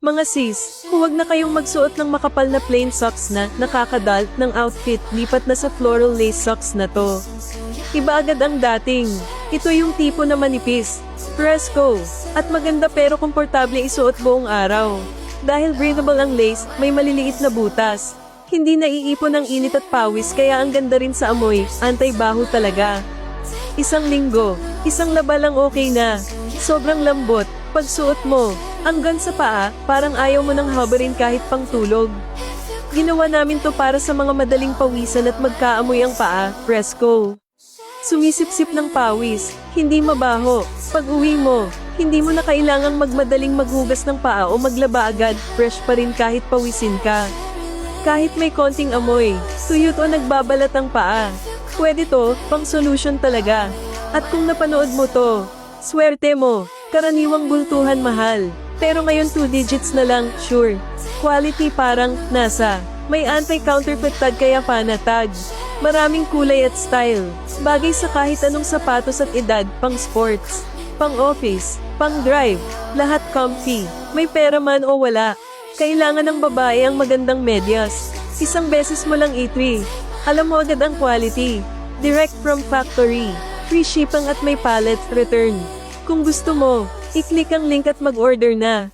Mga sis, huwag na kayong magsuot ng makapal na plain socks na nakakadalt ng outfit, lipat na sa floral lace socks na to. Iba agad ang dating. Ito yung tipo na manipis, fresco, at maganda pero komportable isuot buong araw. Dahil breathable ang lace, may maliliit na butas. Hindi naiipon ang init at pawis kaya ang ganda rin sa amoy, anti-baho talaga. Isang linggo, isang laba lang okay na. Sobrang lambot, pagsuot mo, hanggang sa paa, parang ayaw mo nang habarin kahit pang tulog. Ginawa namin to para sa mga madaling pawisan at magkaamoy ang paa, fresco. Sumisip-sip ng pawis, hindi mabaho. Pag uwi mo, hindi mo na kailangang magmadaling maghugas ng paa o maglaba agad, fresh pa rin kahit pawisin ka. Kahit may konting amoy, tuyot o nagbabalat ang paa. Pwede to, pang solution talaga. At kung napanood mo to, swerte mo, karaniwang bultuhan mahal. Pero ngayon 2 digits na lang, sure. Quality parang, nasa. May anti-counterfeit tag kaya panatag. Maraming kulay at style. Bagay sa kahit anong sapatos at edad, pang sports, pang office, pang drive. Lahat comfy. May pera man o wala. Kailangan ng babae ang magandang medyas. Isang beses mo lang i-try. Alam mo agad ang quality. Direct from factory. Free shipping at may pallet return. Kung gusto mo, i-click ang link at mag-order na.